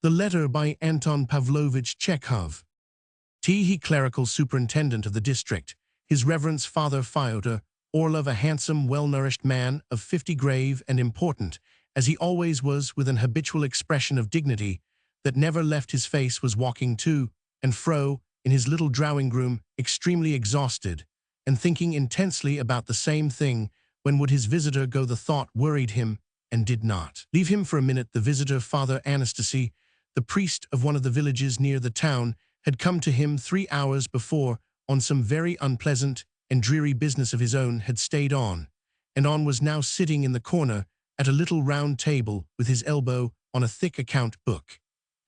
The letter by Anton Pavlovich Chekhov. He clerical superintendent of the district, his reverence Father Fyodor Orlov, a handsome, well-nourished man of 50, grave and important, as he always was, with an habitual expression of dignity that never left his face, was walking to and fro in his little drawing-room, extremely exhausted, and thinking intensely about the same thing. When would his visitor go? The thought worried him and did not leave him for a minute. The visitor, Father Anastasy, the priest of one of the villages near the town, had come to him 3 hours before on some very unpleasant and dreary business of his own, had stayed on, and was now sitting in the corner at a little round table with his elbow on a thick account book,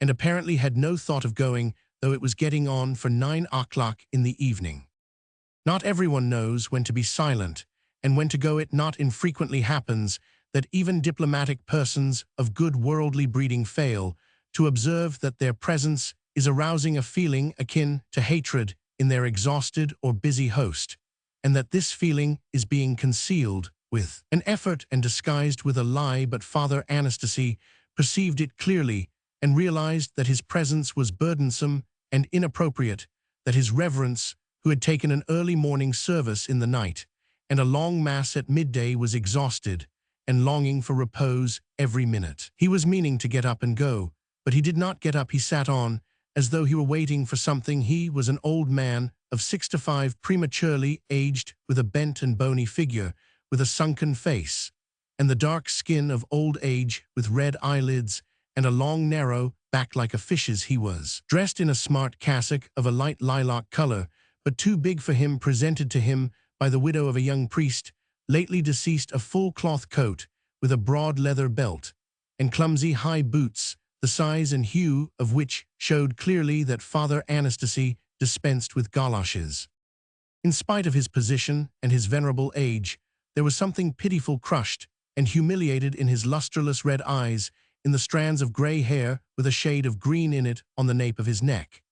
and apparently had no thought of going, though it was getting on for 9 o'clock in the evening. Not everyone knows when to be silent and when to go. It not infrequently happens that even diplomatic persons of good worldly breeding fail to observe that their presence is arousing a feeling akin to hatred in their exhausted or busy host, and that this feeling is being concealed with an effort and disguised with a lie. But Father Anastasy perceived it clearly and realized that his presence was burdensome and inappropriate, that his reverence, who had taken an early morning service in the night and a long mass at midday, was exhausted and longing for repose every minute. He was meaning to get up and go, but he did not get up. He sat on, as though he were waiting for something. He was an old man of 65, prematurely aged, with a bent and bony figure, with a sunken face, and the dark skin of old age, with red eyelids and a long narrow back like a fish's. He was dressed in a smart cassock of a light lilac color, but too big for him, presented to him by the widow of a young priest, lately deceased, a full cloth coat with a broad leather belt, and clumsy high boots, the size and hue of which showed clearly that Father Anastasy dispensed with galoshes. In spite of his position and his venerable age, there was something pitiful, crushed, and humiliated in his lustreless red eyes, in the strands of gray hair with a shade of green in it on the nape of his neck,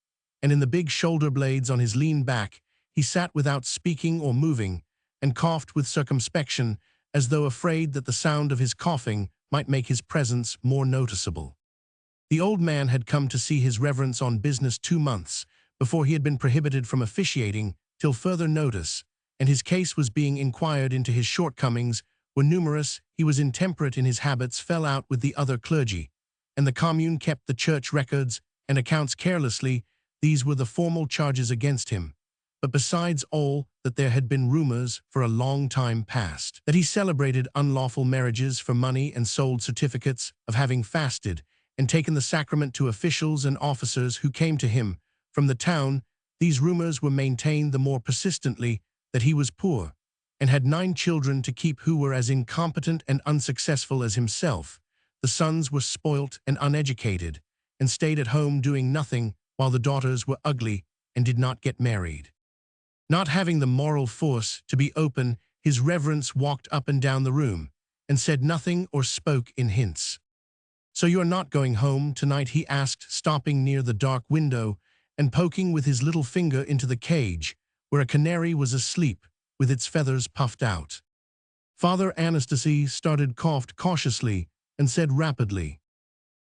and in the big shoulder blades on his lean back. He sat without speaking or moving, and coughed with circumspection, as though afraid that the sound of his coughing might make his presence more noticeable. The old man had come to see his reverence on business 2 months before. He had been prohibited from officiating till further notice, and his case was being inquired into. His shortcomings were numerous. He was intemperate in his habits, fell out with the other clergy, and the commune kept the church records and accounts carelessly. These were the formal charges against him. But besides all that, there had been rumors for a long time past that he celebrated unlawful marriages for money and sold certificates of having fasted and taken the sacrament to officials and officers who came to him from the town. These rumors were maintained the more persistently that he was poor and had 9 children to keep who were as incompetent and unsuccessful as himself. The sons were spoilt and uneducated and stayed at home doing nothing, while the daughters were ugly and did not get married. Not having the moral force to be open, his reverence walked up and down the room and said nothing or spoke in hints. "So you are not going home tonight?" he asked, stopping near the dark window and poking with his little finger into the cage, where a canary was asleep with its feathers puffed out. Father Anastasy started, coughed cautiously, and said rapidly,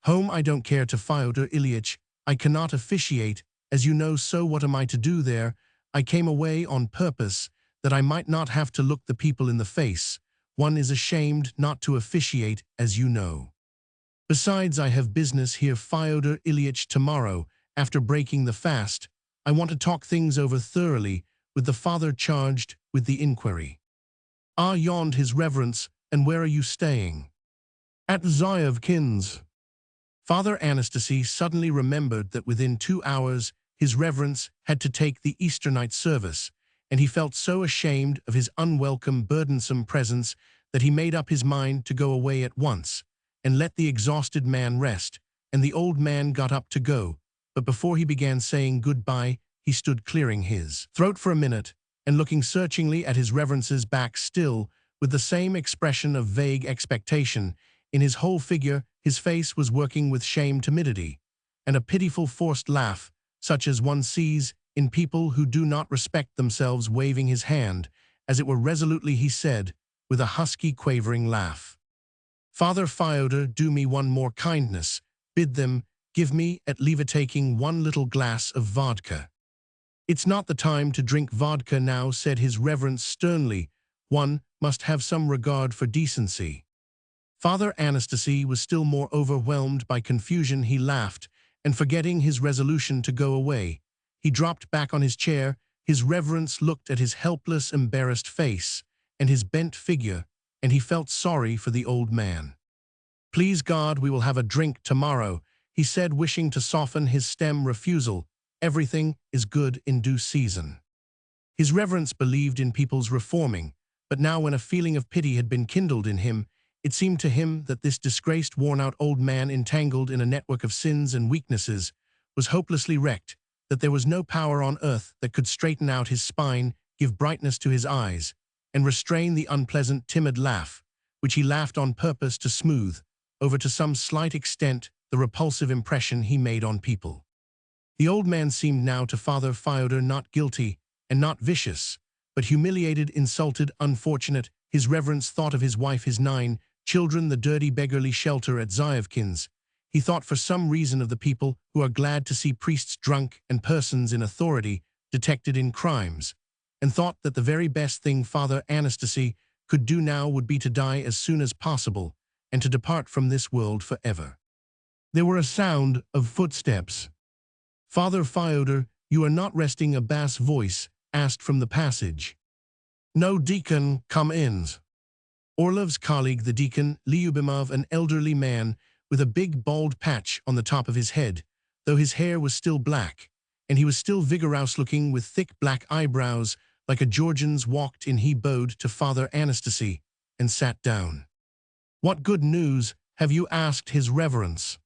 "Home I don't care to, Fyodor Ilyich. I cannot officiate, as you know, so what am I to do there? I came away on purpose that I might not have to look the people in the face. One is ashamed not to officiate, as you know. Besides, I have business here, Fyodor Ilyich, tomorrow, after breaking the fast. I want to talk things over thoroughly with the father charged with the inquiry." "Ah," yawned his reverence, "and where are you staying?" "At Zyevkin's." Father Anastasy suddenly remembered that within 2 hours his reverence had to take the Easter night service, and he felt so ashamed of his unwelcome, burdensome presence that he made up his mind to go away at once and let the exhausted man rest, and the old man got up to go, but before he began saying goodbye, he stood clearing his throat for a minute and looking searchingly at his reverence's back, still with the same expression of vague expectation in his whole figure. His face was working with shame, timidity, and a pitiful forced laugh, such as one sees in people who do not respect themselves. Waving his hand, as it were resolutely, he said, with a husky, quavering laugh, "Father Fyodor, do me one more kindness. Bid them give me at leave taking one little glass of vodka. It's not the time to drink vodka now, said his reverence sternly. One must have some regard for decency. Father Anastasie was still more overwhelmed by confusion. He laughed, and forgetting his resolution to go away, he dropped back on his chair. His reverence looked at his helpless, embarrassed face and his bent figure, and he felt sorry for the old man. Please God, we will have a drink tomorrow, he said, wishing to soften his stem refusal. Everything is good in due season. His reverence believed in people's reforming, but now when a feeling of pity had been kindled in him, it seemed to him that this disgraced, worn-out old man, entangled in a network of sins and weaknesses, was hopelessly wrecked, that there was no power on earth that could straighten out his spine, give brightness to his eyes, and restrain the unpleasant, timid laugh, which he laughed on purpose to smooth, over to some slight extent, the repulsive impression he made on people. The old man seemed now to Father Fyodor not guilty and not vicious, but humiliated, insulted, unfortunate. His reverence thought of his wife, his 9 children, the dirty beggarly shelter at Zyevkin's. He thought for some reason of the people who are glad to see priests drunk and persons in authority detected in crimes, and thought that the very best thing Father Anastasie could do now would be to die as soon as possible and to depart from this world forever. There were a sound of footsteps. Father Fyodor, you are not resting, a bass voice asked from the passage. No, deacon, come in. Orlov's colleague, the deacon, Lyubimov, an elderly man with a big bald patch on the top of his head, though his hair was still black, and he was still vigorous-looking with thick black eyebrows like a Georgian's, walked in. He bowed to Father Anastasie and sat down. What good news have you? Asked his reverence.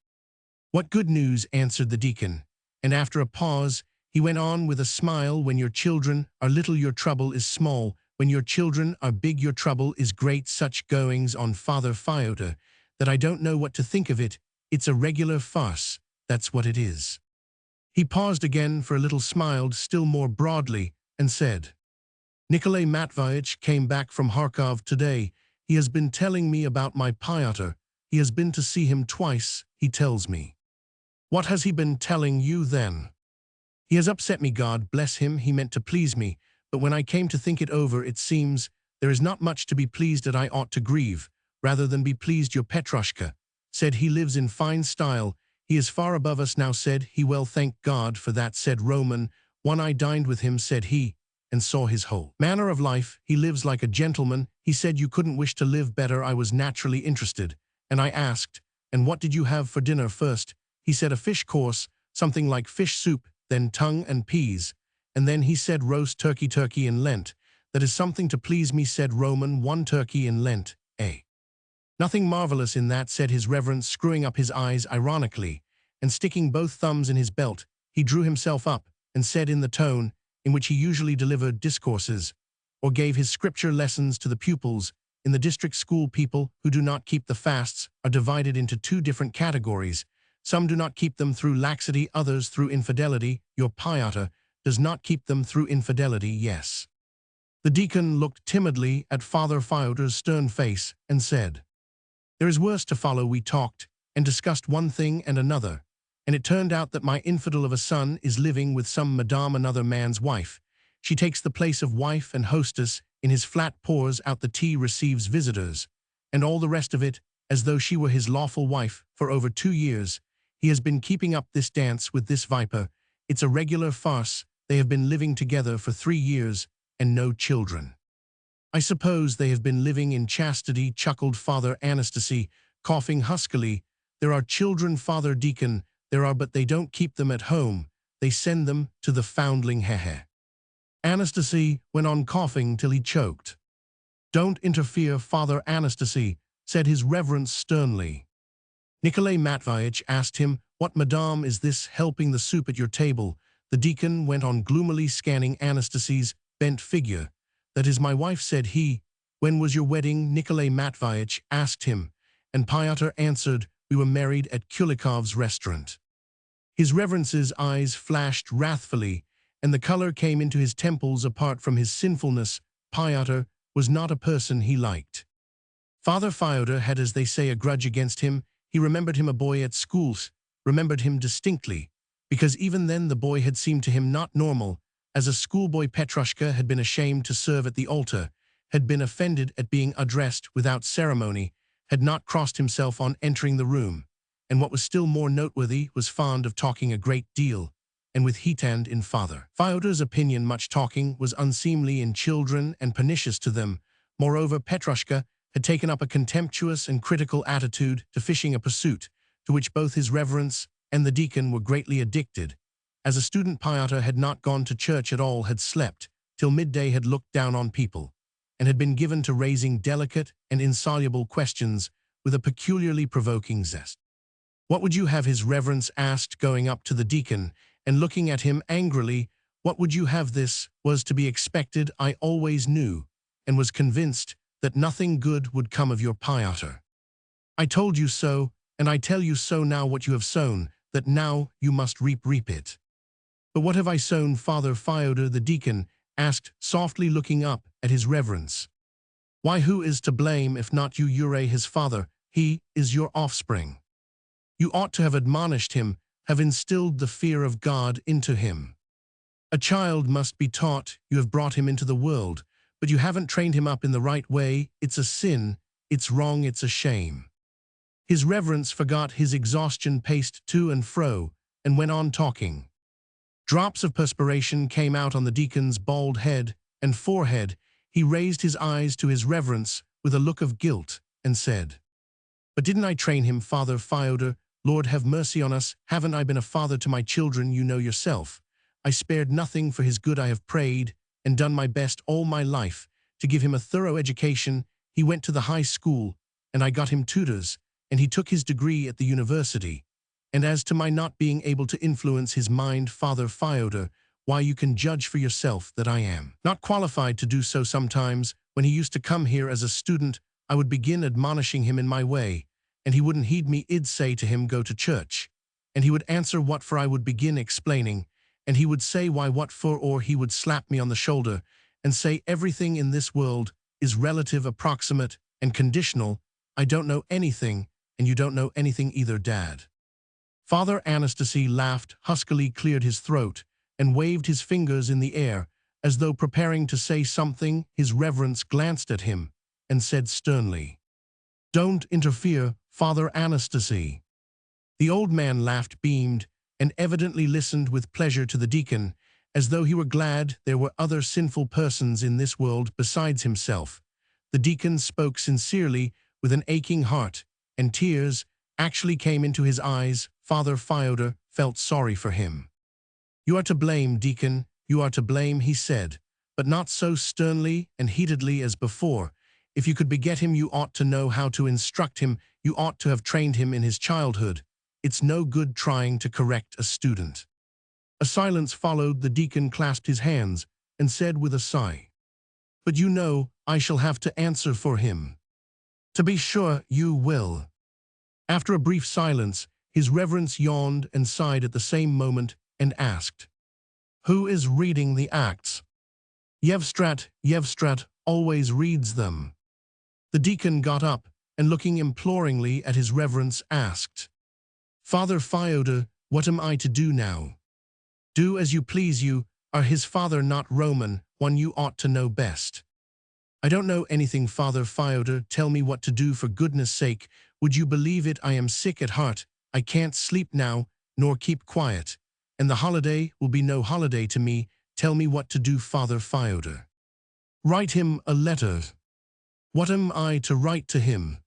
What good news? Answered the deacon, and after a pause, he went on with a smile. When your children are little, your trouble is small. When your children are big, your trouble is great. Such goings on, Father Fyodor, that I don't know what to think of it. It's a regular farce, that's what it is. He paused again for a little, smiled still more broadly, and said, Nikolai Matveyevich came back from Kharkov today. He has been telling me about my Pyotr. He has been to see him twice, he tells me. What has he been telling you then? He has upset me, God bless him. He meant to please me, but when I came to think it over, it seems there is not much to be pleased at. I ought to grieve, rather than be pleased. Your Petrushka said he lives in fine style. He is far above us now, said he. Well, thank God for that, said Roman. One, I dined with him, said he, and saw his whole manner of life. He lives like a gentleman. He said you couldn't wish to live better. I was naturally interested, and I asked, and what did you have for dinner first? He said a fish course, something like fish soup, then tongue and peas, and then he said roast turkey in Lent. That is something to please me, said Roman. 1 turkey in Lent, eh? Nothing marvelous in that, said his reverence, screwing up his eyes ironically, and sticking both thumbs in his belt. He drew himself up and said in the tone in which he usually delivered discourses or gave his scripture lessons to the pupils in the district school, people who do not keep the fasts are divided into 2 different categories. Some do not keep them through laxity, others through infidelity. Your Pyotr does not keep them through infidelity, yes. The deacon looked timidly at Father Fyodor's stern face and said, There is worse to follow. We talked and discussed one thing and another, and it turned out that my infidel of a son is living with some madame, another man's wife. She takes the place of wife and hostess in his flat, pours out the tea, receives visitors, and all the rest of it, as though she were his lawful wife. For over 2 years, he has been keeping up this dance with this viper. It's a regular farce. They have been living together for 3 years, and no children. I suppose they have been living in chastity, chuckled Father Anastasie, coughing huskily. There are children, Father Deacon, there are, but they don't keep them at home. They send them to the foundling, hehe. Anastasie went on coughing till he choked. Don't interfere, Father Anastasie, said his reverence sternly. Nikolai Matveyevich asked him, What madame is this helping the soup at your table? The deacon went on gloomily, scanning Anastasie's bent figure. That is my wife, said he. When was your wedding? Nikolai Matveyevich asked him, and Pyotr answered, We were married at Kulikov's restaurant. His reverence's eyes flashed wrathfully, and the color came into his temples. Apart from his sinfulness, Pyotr was not a person he liked. Father Fyodor had, as they say, a grudge against him. He remembered him a boy at school. remembered him distinctly, because even then the boy had seemed to him not normal, as a schoolboy Petrushka had been ashamed to serve at the altar, had been offended at being addressed without ceremony, had not crossed himself on entering the room, and what was still more noteworthy, was fond of talking a great deal, and with heat and in Father Fyodor's opinion much talking was unseemly in children and pernicious to them. Moreover, Petrushka had taken up a contemptuous and critical attitude to fishing, a pursuit to which both his reverence and the deacon were greatly addicted. As a student, Pyotr had not gone to church at all, had slept till midday, had looked down on people, and had been given to raising delicate and insoluble questions with a peculiarly provoking zest. "What would you have?" his reverence asked, going up to the deacon and looking at him angrily. "What would you have?" This was to be expected. "I always knew and was convinced that nothing good would come of your Pyotr. I told you so, and I tell you so now. What you have sown, that now you must reap it." "But what have I sown, Father Fyodor?" the deacon asked softly, looking up at his reverence. "Why, who is to blame if not you, Ure, his father? He is your offspring. You ought to have admonished him, have instilled the fear of God into him. A child must be taught. You have brought him into the world, but you haven't trained him up in the right way. It's a sin, it's wrong, it's a shame." His reverence forgot his exhaustion, paced to and fro, and went on talking. Drops of perspiration came out on the deacon's bald head and forehead. He raised his eyes to his reverence with a look of guilt and said, "But didn't I train him, Father Fyodor? Lord, have mercy on us. Haven't I been a father to my children? You know yourself. I spared nothing for his good. I have prayed and done my best all my life to give him a thorough education. He went to the high school, and I got him tutors, and he took his degree at the university. And as to my not being able to influence his mind, Father Fyodor, why, you can judge for yourself that I am not qualified to do so. Sometimes, when he used to come here as a student, I would begin admonishing him in my way, and he wouldn't heed me. I'd say to him, 'Go to church.' And he would answer, 'What for?' I would begin explaining, and he would say, 'Why, what for?' Or he would slap me on the shoulder and say, 'Everything in this world is relative, approximate, and conditional. I don't know anything, and you don't know anything either, Dad.'" Father Anastasia laughed huskily, cleared his throat, and waved his fingers in the air, as though preparing to say something. His reverence glanced at him and said sternly, "Don't interfere, Father Anastasia." The old man laughed, beamed, and evidently listened with pleasure to the deacon, as though he were glad there were other sinful persons in this world besides himself. The deacon spoke sincerely, with an aching heart, and tears actually came into his eyes. Father Fyodor felt sorry for him. "You are to blame, deacon, you are to blame," he said, but not so sternly and heatedly as before. "If you could beget him, you ought to know how to instruct him. You ought to have trained him in his childhood. It's no good trying to correct a student." A silence followed. The deacon clasped his hands and said with a sigh, "But you know, I shall have to answer for him." "To be sure you will." After a brief silence, his reverence yawned and sighed at the same moment and asked, "Who is reading the Acts?" Yevstrat always reads them." The deacon got up and, looking imploringly at his reverence, asked, "Father Fyodor, what am I to do now?" "Do as you please. You are his father, not Roman one. You ought to know best." "I don't know anything, Father Fyodor. Tell me what to do, for goodness sake. Would you believe it, I am sick at heart. I can't sleep now, nor keep quiet. And the holiday will be no holiday to me. Tell me what to do, Father Fyodor." "Write him a letter." "What am I to write to him?"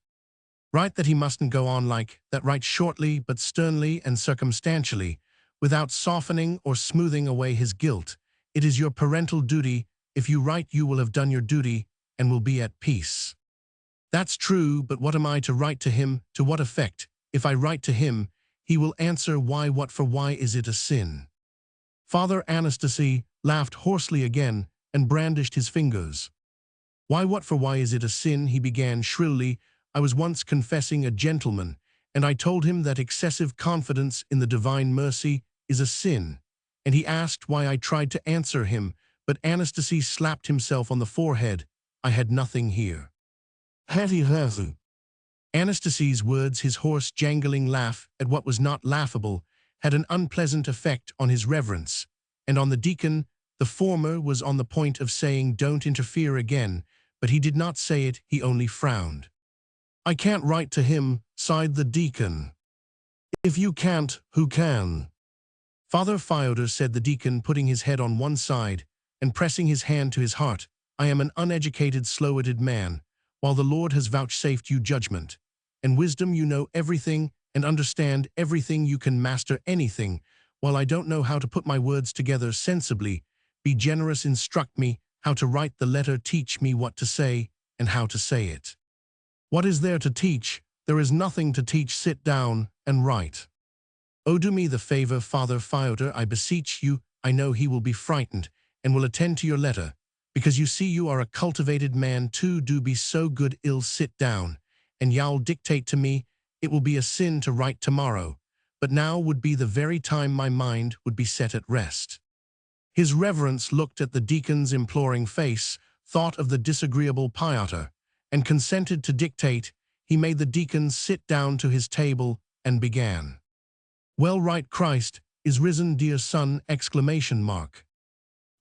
"Write that he mustn't go on like that. Write shortly but sternly and circumstantially, without softening or smoothing away his guilt. It is your parental duty. If you write, you will have done your duty and will be at peace." "That's true, but what am I to write to him? To what effect? If I write to him, he will answer, 'Why, what for? Why is it a sin?'" Father Anastasia laughed hoarsely again and brandished his fingers. "Why, what for? Why is it a sin?" he began shrilly. "I was once confessing a gentleman, and I told him that excessive confidence in the divine mercy is a sin, and he asked why I tried to answer him, but Anastasia slapped himself on the forehead. I had nothing here. Anastasie's words, his hoarse, jangling laugh at what was not laughable, had an unpleasant effect on his reverence, and on the deacon. The former was on the point of saying, "Don't interfere again," but he did not say it, he only frowned. "I can't write to him," sighed the deacon. "If you can't, who can?" "Father Fyodor," said the deacon, putting his head on one side and pressing his hand to his heart, "I am an uneducated, slow-witted man, while the Lord has vouchsafed you judgment and wisdom. You know everything and understand everything. You can master anything. While I don't know how to put my words together sensibly, be generous, instruct me how to write the letter, teach me what to say and how to say it." "What is there to teach? There is nothing to teach. Sit down and write." "Oh, do me the favor, Father Fyodor, I beseech you." "I know he will be frightened and will attend to your letter, because you see you are a cultivated man too. Do be so good. I'll sit down, and you'll dictate to me. It will be a sin to write tomorrow, but now would be the very time my mind would be set at rest." His reverence looked at the deacon's imploring face, thought of the disagreeable Pyotr, and consented to dictate. He made the deacon sit down to his table and began. "Well, right, Christ is risen, dear son!"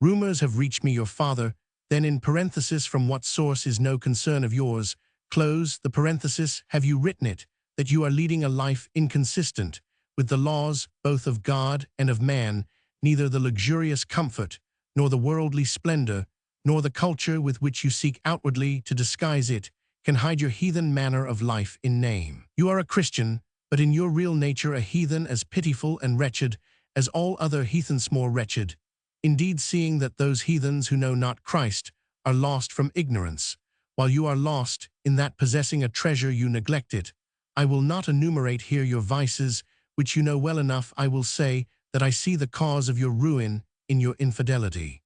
"Rumors have reached me, your father." Then in parenthesis, "from what source is no concern of yours." Close the parenthesis. "Have you written it, that you are leading a life inconsistent with the laws both of God and of man, neither the luxurious comfort, nor the worldly splendor, nor the culture with which you seek outwardly to disguise it, can hide your heathen manner of life in name? You are a Christian, but in your real nature a heathen, as pitiful and wretched as all other heathens, more wretched, indeed, seeing that those heathens who know not Christ are lost from ignorance, while you are lost in that, possessing a treasure you neglect it. I will not enumerate here your vices, which you know well enough. I will say that I see the cause of your ruin in your infidelity.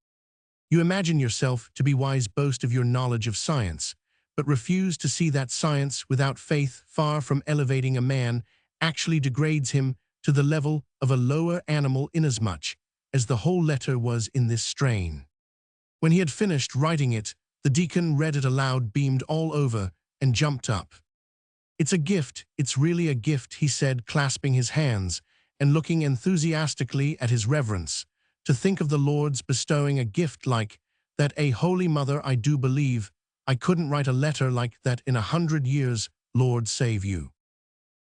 You imagine yourself to be wise, boast of your knowledge of science, but refuse to see that science without faith, far from elevating a man, actually degrades him to the level of a lower animal, inasmuch as the whole letter was in this strain. When he had finished writing it, the deacon read it aloud, beamed all over, and jumped up. "It's a gift, it's really a gift," he said, clasping his hands and looking enthusiastically at his reverence. "To think of the Lord's bestowing a gift like that, a holy mother. I do believe I couldn't write a letter like that in 100 years. Lord save you."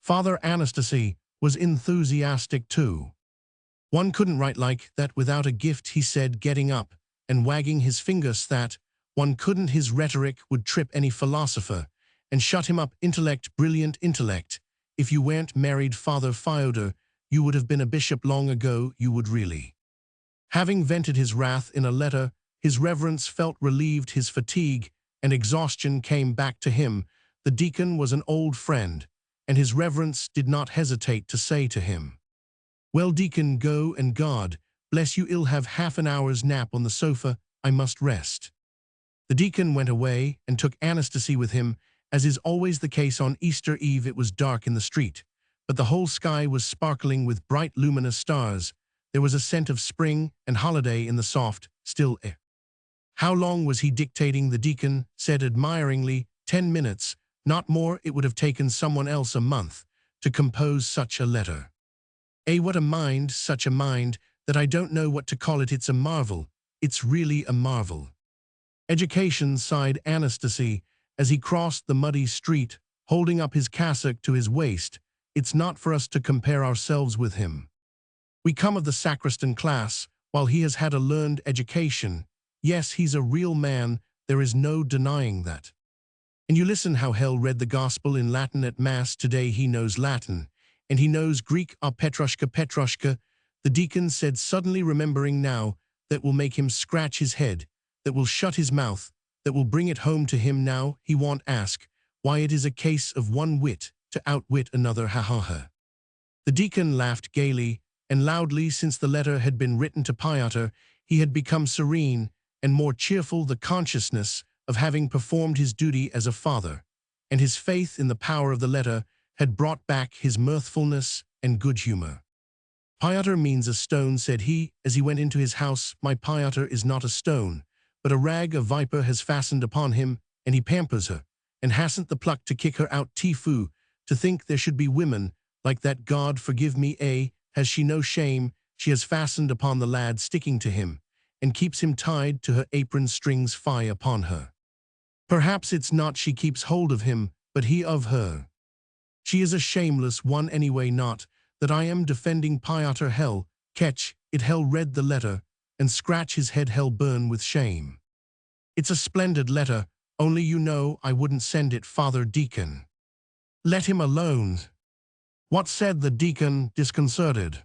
Father Anastasie was enthusiastic too. "One couldn't write like that without a gift," he said, getting up and wagging his fingers. "That one couldn't. His rhetoric would trip any philosopher and shut him up. Intellect, brilliant intellect. If you weren't married, Father Fyodor, you would have been a bishop long ago. You would really." Having vented his wrath in a letter, his reverence felt relieved. His fatigue and exhaustion came back to him. The deacon was an old friend, and his reverence did not hesitate to say to him, "Well, deacon, go, and God bless you. I'll have half an hour's nap on the sofa. I must rest." The deacon went away and took Anastasie with him. As is always the case on Easter Eve, it was dark in the street, but the whole sky was sparkling with bright, luminous stars. There was a scent of spring and holiday in the soft, still air. How long was he dictating? The deacon said admiringly. 10 minutes, not more. It would have taken someone else a month to compose such a letter. What a mind, such a mind, that I don't know what to call it. It's a marvel. It's really a marvel. Education, sighed Anastasie, as he crossed the muddy street, holding up his cassock to his waist. It's not for us to compare ourselves with him. We come of the sacristan class, while he has had a learned education. Yes, he's a real man, there is no denying that. And you listen how Hell read the gospel in Latin at Mass today. He knows Latin, and he knows Greek. Ah, Petrushka, Petrushka, the deacon said, suddenly remembering now, that will make him scratch his head, that will shut his mouth, that will bring it home to him. Now he won't ask why. It is a case of one wit to outwit another. Ha ha ha. The deacon laughed gaily and loudly. Since the letter had been written to Pyotr, he had become serene and more cheerful. The consciousness of having performed his duty as a father, and his faith in the power of the letter, had brought back his mirthfulness and good humor. "Pyotr means a stone," said he, as he went into his house. "My Pyotr is not a stone, but a rag a viper has fastened upon him, and he pampers her, and hasn't the pluck to kick her out Tifu, to think there should be women like that. God forgive me, has she no shame? She has fastened upon the lad sticking to him, and keeps him tied to her apron strings fie upon her. Perhaps it's not she keeps hold of him, but he of her. She is a shameless one anyway, not that I am defending Piotr. Hell catch it, hell read the letter, and scratch his head, hell burn with shame. It's a splendid letter, only you know I wouldn't send it, Father Deacon. Let him alone. What said the deacon, disconcerted.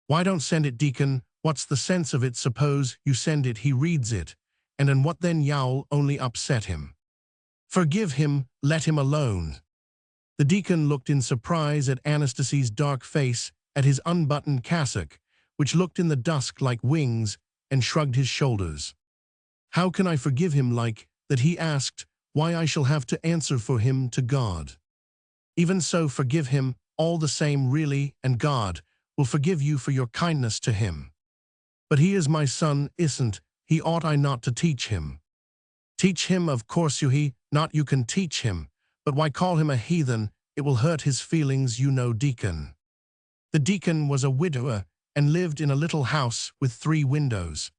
Why don't send it, Deacon? What's the sense of it? Suppose you send it, he reads it, and what then? You'll only upset him. Forgive him, let him alone. The deacon looked in surprise at Anastasie's dark face, at his unbuttoned cassock, which looked in the dusk like wings, and shrugged his shoulders. How can I forgive him like that? He asked. Why, I shall have to answer for him to God. Even so, forgive him, all the same really, and God will forgive you for your kindness to him. But he is my son, isn't he? Ought I not to teach him? Teach him, of course you not you can teach him, but why call him a heathen? It will hurt his feelings, you know, Deacon. The deacon was a widower, and lived in a little house with 3 windows.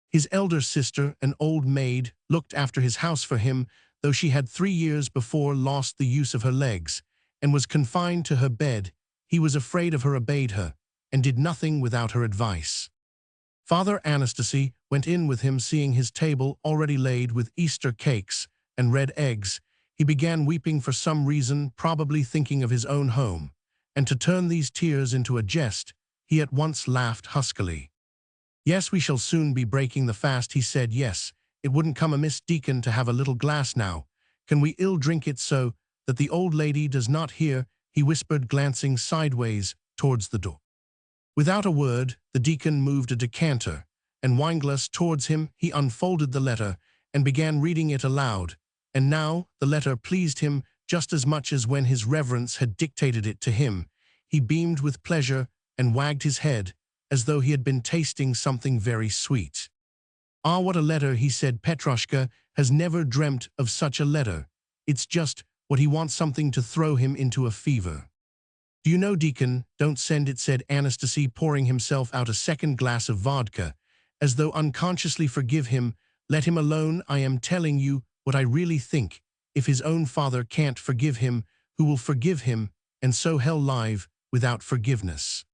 His elder sister, an old maid, looked after his house for him, though she had 3 years before lost the use of her legs, and was confined to her bed. He was afraid of her, obeyed her, and did nothing without her advice. Father Anastasie went in with him, seeing his table already laid with Easter cakes and red eggs. He began weeping for some reason, probably thinking of his own home, and to turn these tears into a jest, he at once laughed huskily. Yes, we shall soon be breaking the fast, he said. Yes, it wouldn't come amiss, Deacon, to have a little glass now. Can we ill drink it so that the old lady does not hear? He whispered, glancing sideways towards the door. Without a word, the deacon moved a decanter and wineglass towards him. He unfolded the letter and began reading it aloud, and now the letter pleased him just as much as when his reverence had dictated it to him. He beamed with pleasure and wagged his head, as though he had been tasting something very sweet. Ah, what a letter, he said. Petrushka has never dreamt of such a letter. It's just what he wants, something to throw him into a fever. Do you know, Deacon, don't send it, said Anastasie, pouring himself out a second glass of vodka, as though unconsciously. Forgive him, let him alone. I am telling you what I really think. If his own father can't forgive him, who will forgive him? And so hell live without forgiveness.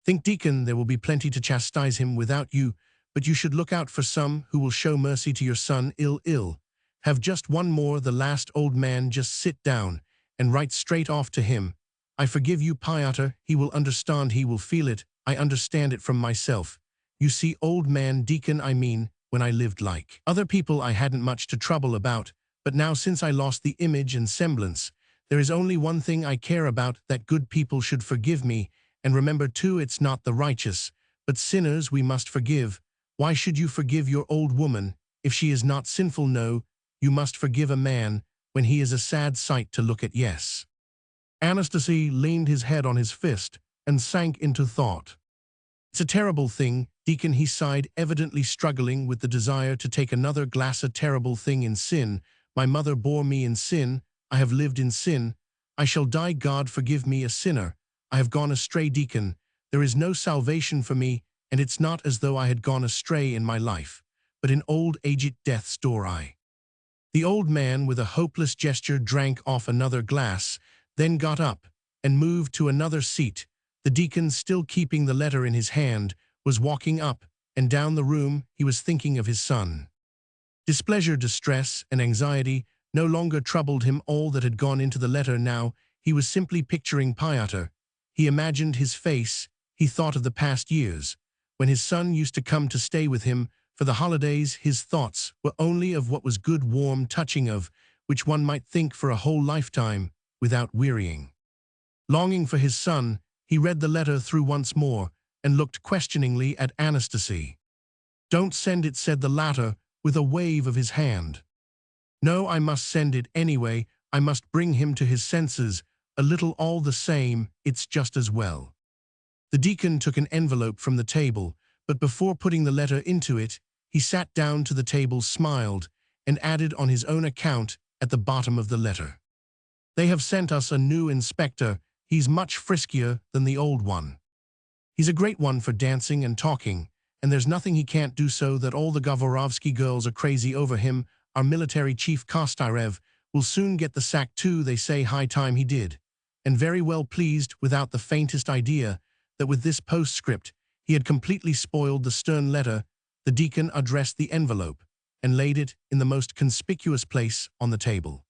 Think, Deacon, there will be plenty to chastise him without you, but you should look out for some who will show mercy to your son. Ill. Have just one more, the last. Old man, just sit down and write straight off to him. I forgive you, Piotr. He will understand, he will feel it. I understand it from myself. You see, old man, Deacon, I mean, when I lived like other people I hadn't much to trouble about, but now since I lost the image and semblance, there is only one thing I care about, that good people should forgive me. And remember too, it's not the righteous, but sinners we must forgive. Why should you forgive your old woman if she is not sinful? No, you must forgive a man when he is a sad sight to look at. Yes. Anastasie leaned his head on his fist and sank into thought. It's a terrible thing, Deacon, he sighed, evidently struggling with the desire to take another glass. A terrible thing in sin. My mother bore me in sin. I have lived in sin. I shall die. God forgive me, a sinner. I have gone astray, Deacon. There is no salvation for me, and it's not as though I had gone astray in my life, but in old age at death's door I. The old man, with a hopeless gesture, drank off another glass, then got up and moved to another seat. The deacon, still keeping the letter in his hand, was walking up and down the room. He was thinking of his son. Displeasure, distress, and anxiety no longer troubled him. All that had gone into the letter now, he was simply picturing Piotr. He imagined his face. He thought of the past years, when his son used to come to stay with him for the holidays. His thoughts were only of what was good, warm, touching, of which one might think for a whole lifetime without wearying. Longing for his son, he read the letter through once more and looked questioningly at Anastasie. Don't send it, said the latter with a wave of his hand. No, I must send it anyway. I must bring him to his senses a little, all the same. It's just as well. The deacon took an envelope from the table, but before putting the letter into it, he sat down to the table, smiled, and added on his own account, at the bottom of the letter. They have sent us a new inspector. He's much friskier than the old one. He's a great one for dancing and talking, and there's nothing he can't do, so that all the Govorovsky girls are crazy over him. Our military chief Kostyrev will soon get the sack too. They say high time he did. And very well pleased, without the faintest idea that with this postscript he had completely spoiled the stern letter, the deacon addressed the envelope and laid it in the most conspicuous place on the table.